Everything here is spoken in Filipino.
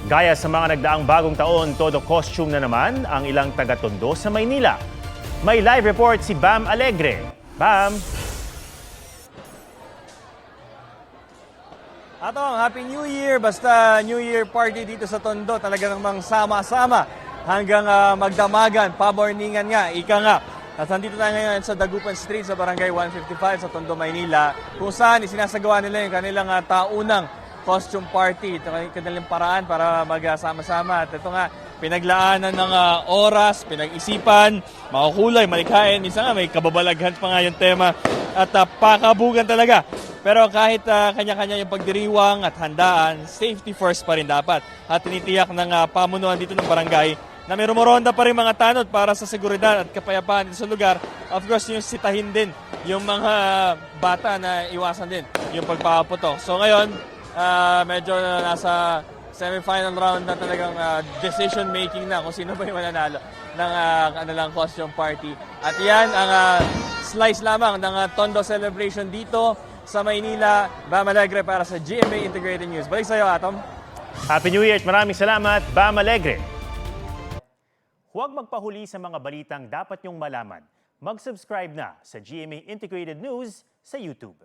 Gaya sa mga nagdaang bagong taon, todo costume na naman ang ilang taga-Tondo sa Maynila. May live report si Bam Alegre. Bam! Atong, Happy New Year! Basta New Year party dito sa Tondo, talaga namang sama-sama hanggang magdamagan, pamorningan nga, ika nga. At nandito tayo ngayon sa Dagupan Street sa Barangay 155 sa Tondo, Maynila, kung saan isinasagawa nila yung kanilang taunang costume party. Ito yung kanilang paraan para magsama-sama. At ito nga, pinaglaanan ng oras, pinag-isipan, makukulay, malikhain. Minsan nga may kababalaghan pa nga yung tema at pakabugan talaga. Pero kahit kanya-kanya yung pagdiriwang at handaan, safety first pa rin dapat. At tinitiyak ng pamunuan dito ng barangay na may rumoronda pa rin mga tanod para sa seguridad at kapayapaan dito sa lugar. Of course, yung sitahin din yung mga bata na iwasan din yung pagpapaputok. So ngayon, medyo nasa semi-final round na talagang decision making na kung sino ba yung mananalo ng kanilang costume party. At yan ang slice lamang ng Tondo celebration dito sa Maynila. Bam Alegre para sa GMA Integrated News. Balik sa iyo, Atom. Happy New Year at maraming salamat, Bam Alegre. Huwag magpahuli sa mga balitang dapat niyong malaman. Mag-subscribe na sa GMA Integrated News sa YouTube.